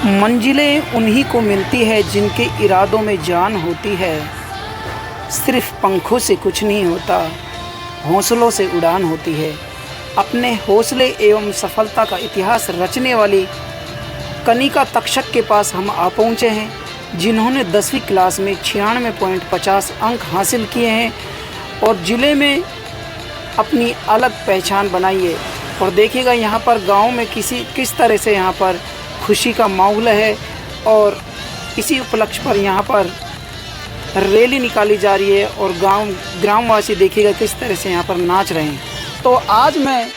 मंजिलें उन्हीं को मिलती है जिनके इरादों में जान होती है। सिर्फ पंखों से कुछ नहीं होता, हौसलों से उड़ान होती है। अपने हौसले एवं सफलता का इतिहास रचने वाली कनिका तक्षक के पास हम आ पहुँचे हैं, जिन्होंने 10वीं क्लास में 96.50 अंक हासिल किए हैं और ज़िले में अपनी अलग पहचान बनाई है। और देखिएगा यहाँ पर गांव में किस तरह से यहाँ पर खुशी का माहौल है और इसी उपलक्ष्य पर यहाँ पर रैली निकाली जा रही है और ग्रामवासी देखिएगा किस तरह से यहाँ पर नाच रहे हैं। तो आज मैं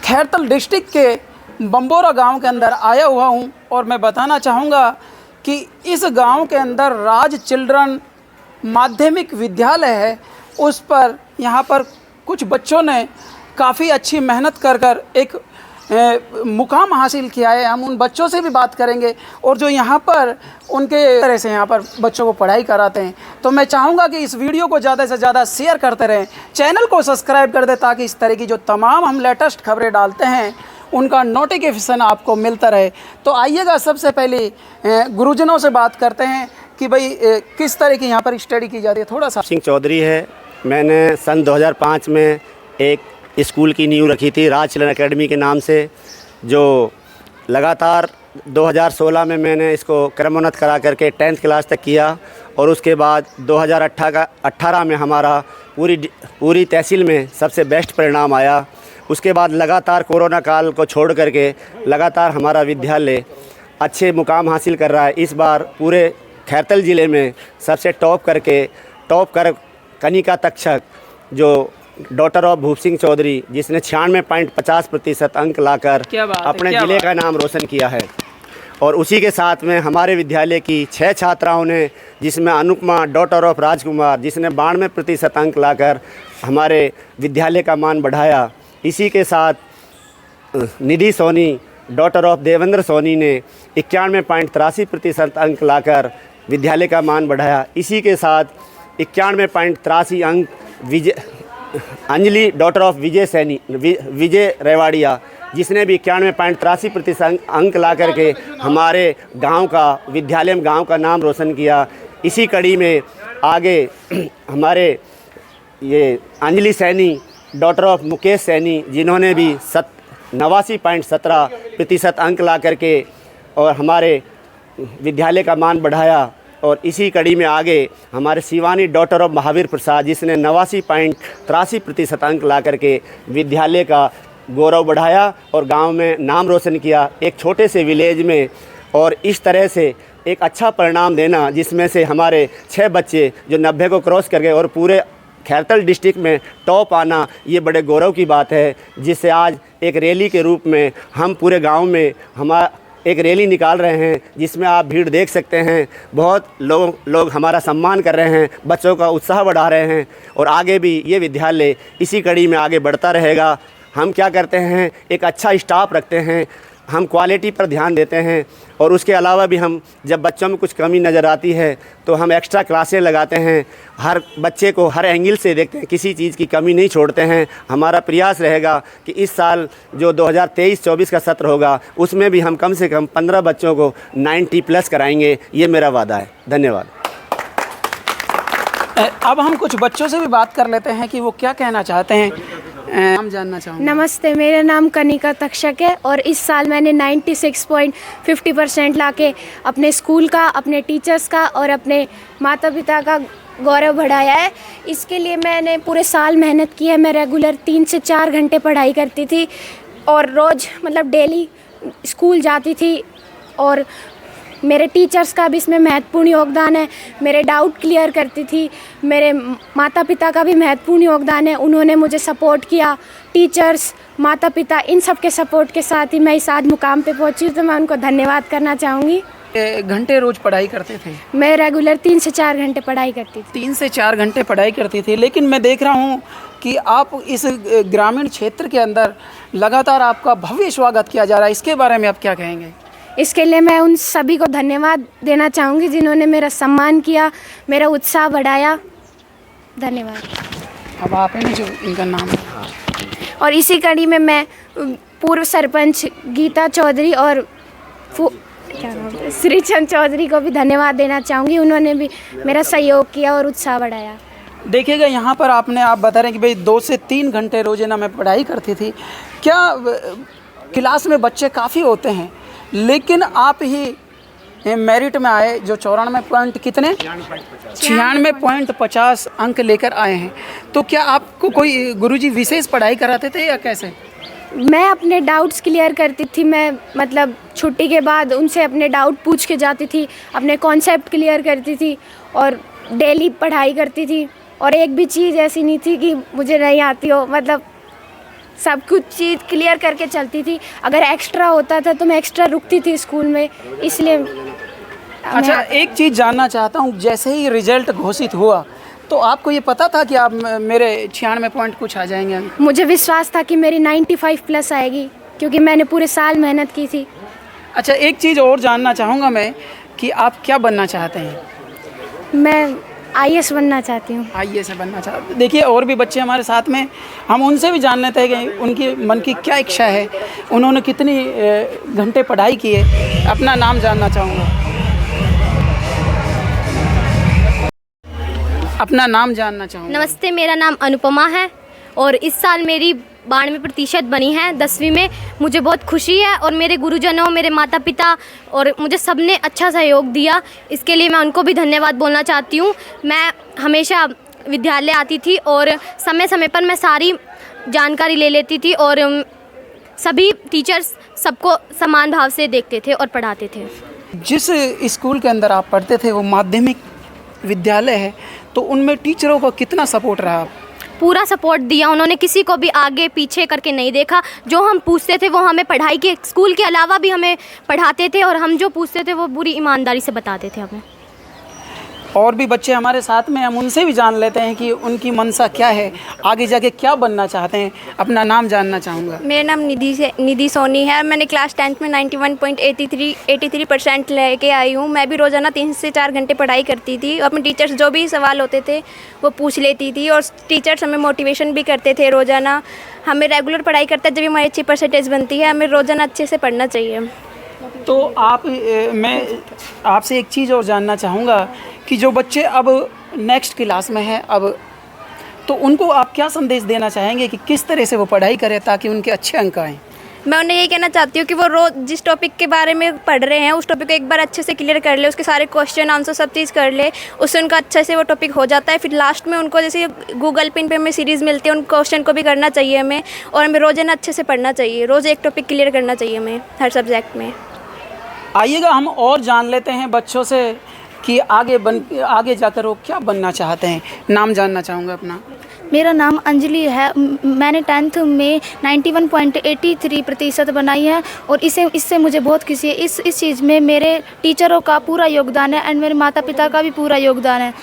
खैरतल डिस्ट्रिक्ट के बम्बोरा गांव के अंदर आया हुआ हूं और मैं बताना चाहूँगा कि इस गांव के अंदर राज चिल्ड्रन माध्यमिक विद्यालय है। उस पर यहाँ पर कुछ बच्चों ने काफ़ी अच्छी मेहनत कर एक मुकाम हासिल किया है। हम उन बच्चों से भी बात करेंगे और जो यहाँ पर उनके तरह से यहाँ पर बच्चों को पढ़ाई कराते हैं। तो मैं चाहूँगा कि इस वीडियो को ज़्यादा से ज़्यादा शेयर करते रहें, चैनल को सब्सक्राइब कर दें ताकि इस तरह की जो तमाम हम लेटेस्ट खबरें डालते हैं उनका नोटिफिकेशन आपको मिलता रहे। तो आइएगा सबसे पहले गुरुजनों से बात करते हैं कि भाई किस तरह की यहाँ पर स्टडी की जाती है। थोड़ा सा सिंह चौधरी है। मैंने सन 2005 में एक स्कूल की नींव रखी थी राज चिल्ड्रन एकेडमी के नाम से, जो लगातार 2016 में मैंने इसको क्रमोन्नत करा करके 10th क्लास तक किया और उसके बाद 2018 में हमारा पूरी तहसील में सबसे बेस्ट परिणाम आया। उसके बाद लगातार कोरोना काल को छोड़ करके लगातार हमारा विद्यालय अच्छे मुकाम हासिल कर रहा है। इस बार पूरे खैरतल ज़िले में सबसे टॉप कर कनिका तक्षक, जो डॉटर ऑफ भूप सिंह चौधरी, जिसने 96.50% अंक लाकर अपने ज़िले का नाम रोशन किया है। और उसी के साथ में हमारे विद्यालय की 6 छात्राओं ने, जिसमें अनुपमा डॉटर ऑफ राजकुमार, जिसने 92% अंक लाकर हमारे विद्यालय का मान बढ़ाया। इसी के साथ निधि सोनी डॉटर ऑफ देवेंद्र सोनी ने 91.83% अंक लाकर विद्यालय का मान बढ़ाया। इसी के साथ 91.83 अंक अंजलि डॉटर ऑफ विजय रेवाड़िया, जिसने भी 91.83% अंक ला करके हमारे गांव का विद्यालय में गांव का नाम रोशन किया। इसी कड़ी में आगे हमारे ये अंजलि सैनी डॉटर ऑफ मुकेश सैनी, जिन्होंने भी 89.17% अंक ला करके और हमारे विद्यालय का मान बढ़ाया। और इसी कड़ी में आगे हमारे शिवानी डॉटर ऑफ महावीर प्रसाद, जिसने 89.83% अंक ला करके विद्यालय का गौरव बढ़ाया और गांव में नाम रोशन किया एक छोटे से विलेज में। और इस तरह से एक अच्छा परिणाम देना, जिसमें से हमारे 6 बच्चे जो 90 को क्रॉस कर गए और पूरे खैरतल डिस्ट्रिक्ट में टॉप आना, ये बड़े गौरव की बात है। जिससे आज एक रैली के रूप में हम पूरे गांव में एक रैली निकाल रहे हैं, जिसमें आप भीड़ देख सकते हैं। बहुत लोग हमारा सम्मान कर रहे हैं, बच्चों का उत्साह बढ़ा रहे हैं और आगे भी ये विद्यालय इसी कड़ी में आगे बढ़ता रहेगा। हम क्या करते हैं, एक अच्छा स्टाफ रखते हैं, हम क्वालिटी पर ध्यान देते हैं और उसके अलावा भी हम जब बच्चों में कुछ कमी नज़र आती है तो हम एक्स्ट्रा क्लासें लगाते हैं। हर बच्चे को हर एंगल से देखते हैं, किसी चीज़ की कमी नहीं छोड़ते हैं। हमारा प्रयास रहेगा कि इस साल जो 2023-24 का सत्र होगा, उसमें भी हम कम से कम 15 बच्चों को 90+ कराएंगे। ये मेरा वादा है। धन्यवाद। अब हम कुछ बच्चों से भी बात कर लेते हैं कि वो क्या कहना चाहते हैं। नाम जानना चाहूँगा। नमस्ते, मेरा नाम कनिका तक्षक है और इस साल मैंने 96.50% लाके अपने स्कूल का, अपने टीचर्स का और अपने माता पिता का गौरव बढ़ाया है। इसके लिए मैंने पूरे साल मेहनत की है। मैं रेगुलर 3 से 4 घंटे पढ़ाई करती थी और रोज़ डेली स्कूल जाती थी और मेरे टीचर्स का भी इसमें महत्वपूर्ण योगदान है। मेरे डाउट क्लियर करती थी। मेरे माता पिता का भी महत्वपूर्ण योगदान है, उन्होंने मुझे सपोर्ट किया। टीचर्स, माता पिता, इन सब के सपोर्ट के साथ ही मैं इस आज मुकाम पे पहुंची हूँ, तो मैं उनको धन्यवाद करना चाहूँगी। घंटे रोज़ पढ़ाई करते थे? मैं रेगुलर 3 से 4 घंटे पढ़ाई करती थी। 3 से 4 घंटे पढ़ाई करती थी। लेकिन मैं देख रहा हूँ कि आप इस ग्रामीण क्षेत्र के अंदर लगातार आपका भव्य स्वागत किया जा रहा है, इसके बारे में आप क्या कहेंगे? इसके लिए मैं उन सभी को धन्यवाद देना चाहूँगी जिन्होंने मेरा सम्मान किया, मेरा उत्साह बढ़ाया। धन्यवाद। अब आप हैं जो इनका नाम है। और इसी कड़ी में मैं पूर्व सरपंच गीता चौधरी और क्या नाम है, श्री चंद चौधरी को भी धन्यवाद देना चाहूँगी। उन्होंने भी मेरा सहयोग किया और उत्साह बढ़ाया। देखिएगा यहाँ पर आप बता रहे हैं कि भाई 2 से 3 घंटे रोजाना मैं पढ़ाई करती थी। क्या क्लास में बच्चे काफ़ी होते हैं, लेकिन आप ही मेरिट में आए जो 94 पॉइंट कितने 96.50 अंक लेकर आए हैं। तो क्या आपको कोई गुरुजी विशेष पढ़ाई कराते थे या कैसे? मैं अपने डाउट्स क्लियर करती थी। मैं मतलब छुट्टी के बाद उनसे अपने डाउट पूछ के जाती थी, अपने कॉन्सेप्ट क्लियर करती थी और डेली पढ़ाई करती थी। और एक भी चीज़ ऐसी नहीं थी कि मुझे नहीं आती हो, मतलब सब कुछ चीज़ क्लियर करके चलती थी। अगर एक्स्ट्रा होता था तो मैं एक्स्ट्रा रुकती थी स्कूल में, इसलिए। अच्छा, एक चीज़ जानना चाहता हूँ, जैसे ही रिजल्ट घोषित हुआ तो आपको ये पता था कि आप मेरे 96 पॉइंट कुछ आ जाएंगे? मुझे विश्वास था कि मेरी 95 प्लस आएगी, क्योंकि मैंने पूरे साल मेहनत की थी। अच्छा, एक चीज़ और जानना चाहूँगा मैं कि आप क्या बनना चाहते हैं? मैं IAS बनना चाहती हूँ। IAS बनना चाहते। देखिए, और भी बच्चे हमारे साथ में, हम उनसे भी जान लेते हैं कि उनकी मन की क्या इच्छा है, उन्होंने कितनी घंटे पढ़ाई की है। अपना नाम जानना चाहूँगा। अपना नाम जानना चाहूँगा। नमस्ते, मेरा नाम अनुपमा है और इस साल मेरी 92% बनी है 10वीं में। मुझे बहुत खुशी है और मेरे गुरुजनों, मेरे माता पिता और मुझे सबने अच्छा सहयोग दिया। इसके लिए मैं उनको भी धन्यवाद बोलना चाहती हूँ। मैं हमेशा विद्यालय आती थी और समय समय पर मैं सारी जानकारी ले लेती थी और सभी टीचर्स सबको समान भाव से देखते थे और पढ़ाते थे। जिस स्कूल के अंदर आप पढ़ते थे वो माध्यमिक विद्यालय है, तो उनमें टीचरों का कितना सपोर्ट रहा? पूरा सपोर्ट दिया उन्होंने, किसी को भी आगे पीछे करके नहीं देखा। जो हम पूछते थे वो हमें पढ़ाई के स्कूल के अलावा भी हमें पढ़ाते थे और हम जो पूछते थे वो पूरी ईमानदारी से बताते थे हमें। और भी बच्चे हमारे साथ में, हम उनसे भी जान लेते हैं कि उनकी मनसा क्या है, आगे जाके क्या बनना चाहते हैं। अपना नाम जानना चाहूँगा। मेरा नाम निधि सोनी है। मैंने क्लास 10th में 91.83% लेके आई हूँ। मैं भी रोज़ाना 3 से 4 घंटे पढ़ाई करती थी। अपने टीचर्स जो भी सवाल होते थे वो पूछ लेती थी और टीचर्स हमें मोटिवेशन भी करते थे रोज़ाना। हमें रेगुलर पढ़ाई करते जब हमारी अच्छी परसेंटेज बनती है। हमें रोज़ाना अच्छे से पढ़ना चाहिए। तो मैं आपसे एक चीज़ और जानना चाहूँगा कि जो बच्चे अब नेक्स्ट क्लास में हैं अब, तो उनको आप क्या संदेश देना चाहेंगे कि किस तरह से वो पढ़ाई करें ताकि उनके अच्छे अंक आएँ? मैं उन्हें ये कहना चाहती हूँ कि वो रोज़ जिस टॉपिक के बारे में पढ़ रहे हैं उस टॉपिक को एक बार अच्छे से क्लियर कर ले, उसके सारे क्वेश्चन आंसर सब चीज़ कर ले, उससे उनका अच्छे से वो टॉपिक हो जाता है। फिर लास्ट में उनको जैसे गूगल पिन पे हमें सीरीज़ मिलती है, उन क्वेश्चन को भी करना चाहिए हमें और हमें रोज़ाना अच्छे से पढ़ना चाहिए। रोज़ एक टॉपिक क्लियर करना चाहिए हमें हर सब्जेक्ट में। आइएगा हम और जान लेते हैं बच्चों से कि आगे जाकर वो क्या बनना चाहते हैं। नाम जानना चाहूँगा अपना। मेरा नाम अंजलि है। मैंने 10th में 91.83% बनाई है और इससे मुझे बहुत खुशी है। इस चीज़ में मेरे टीचरों का पूरा योगदान है एंड मेरे माता पिता का भी पूरा योगदान है।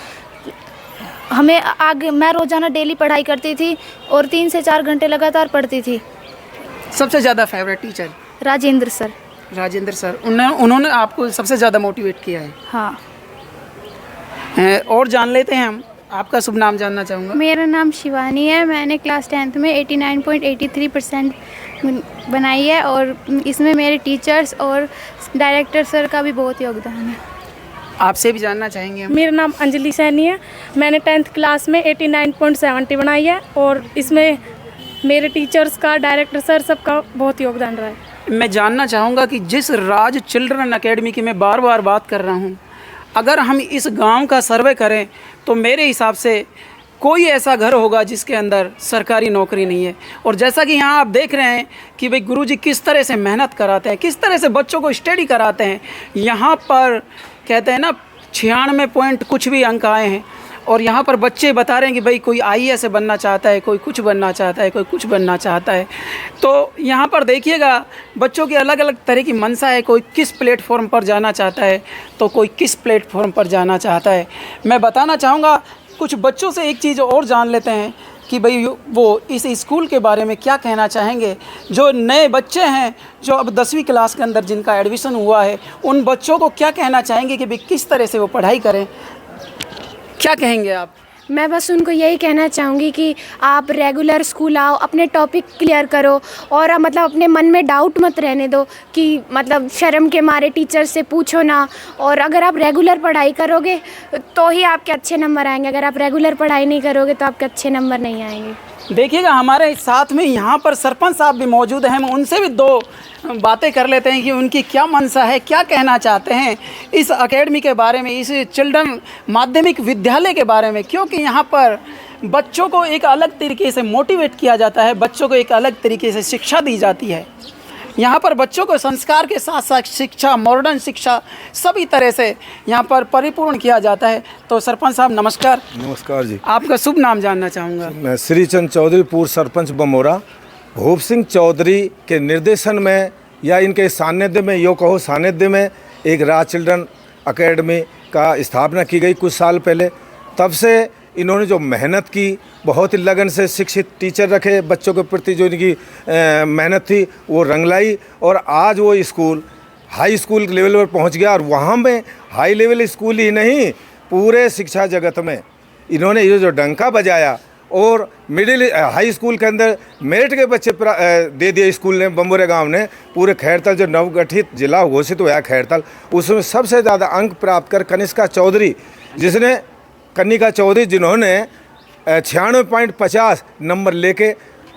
मैं रोज़ाना डेली पढ़ाई करती थी और 3 से 4 घंटे लगातार पढ़ती थी। सबसे ज़्यादा favourite teacher? Rajendra sir. Rajendra sir, उन्होंने आपको सबसे ज़्यादा मोटिवेट किया है? हाँ। और जान लेते हैं हम। आपका शुभ नाम जानना चाहूँगा। मेरा नाम शिवानी है। मैंने क्लास 10th में 89.83% बनाई है और इसमें मेरे टीचर्स और डायरेक्टर सर का भी बहुत योगदान है। आपसे भी जानना चाहेंगे हम। मेरा नाम अंजलि सैनी है। मैंने 10th क्लास में 89.70 बनाई है और इसमें मेरे टीचर्स का, डायरेक्टर सर सबका बहुत योगदान रहा है। मैं जानना चाहूँगा कि जिस राज चिल्ड्रन एकेडमी की मैं बार बार बात कर रहा हूँ, अगर हम इस गांव का सर्वे करें तो मेरे हिसाब से कोई ऐसा घर होगा जिसके अंदर सरकारी नौकरी नहीं है। और जैसा कि यहाँ आप देख रहे हैं कि भाई गुरुजी किस तरह से मेहनत कराते हैं, किस तरह से बच्चों को स्टडी कराते हैं। यहाँ पर कहते हैं ना 96 पॉइंट कुछ भी अंक आए हैं और यहाँ पर बच्चे बता रहे हैं कि भाई कोई IAS बनना चाहता है, कोई कुछ बनना चाहता है, कोई कुछ बनना चाहता है। तो यहाँ पर देखिएगा बच्चों की अलग अलग तरह की मनसा है। कोई किस प्लेटफॉर्म पर जाना चाहता है तो कोई किस प्लेटफॉर्म पर जाना चाहता है। मैं बताना चाहूँगा कुछ बच्चों से एक चीज़ और जान लेते हैं कि भाई वो इस स्कूल के बारे में क्या कहना चाहेंगे। जो नए बच्चे हैं जो अब 10वीं क्लास के अंदर जिनका एडमिशन हुआ है, उन बच्चों को क्या कहना चाहेंगे कि भाई किस तरह से वो पढ़ाई करें, क्या कहेंगे आप? मैं बस उनको यही कहना चाहूँगी कि आप रेगुलर स्कूल आओ, अपने टॉपिक क्लियर करो और मतलब अपने मन में डाउट मत रहने दो कि मतलब शर्म के मारे टीचर से पूछो ना। और अगर आप रेगुलर पढ़ाई करोगे तो ही आपके अच्छे नंबर आएंगे, अगर आप रेगुलर पढ़ाई नहीं करोगे तो आपके अच्छे नंबर नहीं आएंगे। देखिएगा हमारे साथ में यहाँ पर सरपंच साहब भी मौजूद हैं, हम उनसे भी दो बातें कर लेते हैं कि उनकी क्या मंशा है, क्या कहना चाहते हैं इस एकेडमी के बारे में, इस चिल्ड्रन माध्यमिक विद्यालय के बारे में। क्योंकि यहाँ पर बच्चों को एक अलग तरीके से मोटिवेट किया जाता है, बच्चों को एक अलग तरीके से शिक्षा दी जाती है। यहाँ पर बच्चों को संस्कार के साथ साथ शिक्षा, मॉडर्न शिक्षा सभी तरह से यहाँ पर परिपूर्ण किया जाता है। तो सरपंच साहब नमस्कार। नमस्कार जी। आपका शुभ नाम जानना चाहूँगा। मैं श्री चंद चौधरी, पूर्व सरपंच बमोरा। भूप सिंह चौधरी के निर्देशन में या इनके सानिध्य में, यो कहो सानिध्य में, एक राज चिल्ड्रन एकेडमी का स्थापना की गई कुछ साल पहले। तब से इन्होंने जो मेहनत की, बहुत ही लगन से शिक्षित टीचर रखे, बच्चों के प्रति जो इनकी मेहनत थी वो रंग लाई और आज वो स्कूल हाई स्कूल लेवल पर पहुंच गया। और वहाँ में हाई लेवल स्कूल ही नहीं, पूरे शिक्षा जगत में इन्होंने ये जो डंका बजाया और मिडिल हाई स्कूल के अंदर मेरिट के बच्चे दे दिए स्कूल ने, बम्बोरे गांव ने। पूरे खैरतल जो नवगठित जिला घोषित हुआ खैरतल, उसमें सबसे ज़्यादा अंक प्राप्त कर कनिष्का चौधरी, कनिका चौधरी जिन्होंने 96.50 नंबर लेके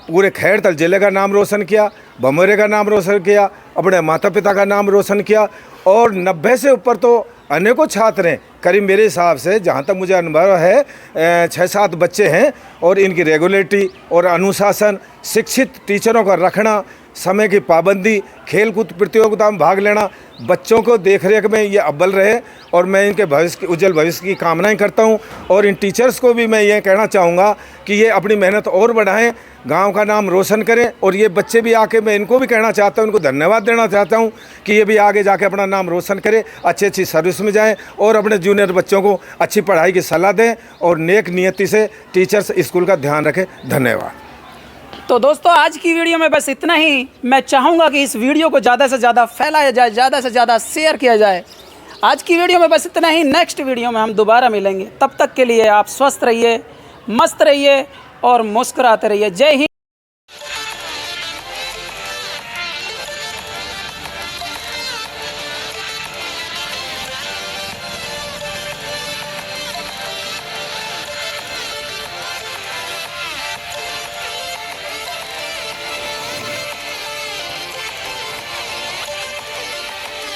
पूरे खैरतल जिले का नाम रोशन किया, बमोरे का नाम रोशन किया, अपने माता पिता का नाम रोशन किया। और 90 से ऊपर तो अनेकों छात्र हैं, करीब मेरे हिसाब से जहाँ तक मुझे अनुभव है 6-7 बच्चे हैं। और इनकी रेगुलरिटी और अनुशासन, शिक्षित टीचरों का रखना, समय की पाबंदी, खेलकूद प्रतियोगिता में भाग लेना, बच्चों को देखरेख में ये अव्वल रहे। और मैं इनके भविष्य, उज्जवल भविष्य की कामनाएं करता हूं। और इन टीचर्स को भी मैं ये कहना चाहूँगा कि ये अपनी मेहनत और बढ़ाएं, गांव का नाम रोशन करें। और ये बच्चे भी आके, मैं इनको भी कहना चाहता हूँ, इनको धन्यवाद देना चाहता हूँ कि ये भी आगे जाके अपना नाम रोशन करें, अच्छी सर्विस में जाएँ और अपने जूनियर बच्चों को अच्छी पढ़ाई की सलाह दें और नेक नियति से टीचर्स स्कूल का ध्यान रखें। धन्यवाद। तो दोस्तों आज की वीडियो में बस इतना ही। मैं चाहूँगा कि इस वीडियो को ज़्यादा से ज़्यादा फैलाया जाए, ज़्यादा से ज़्यादा शेयर किया जाए। आज की वीडियो में बस इतना ही। नेक्स्ट वीडियो में हम दोबारा मिलेंगे। तब तक के लिए आप स्वस्थ रहिए, मस्त रहिए और मुस्कुराते रहिए। जय हिंद।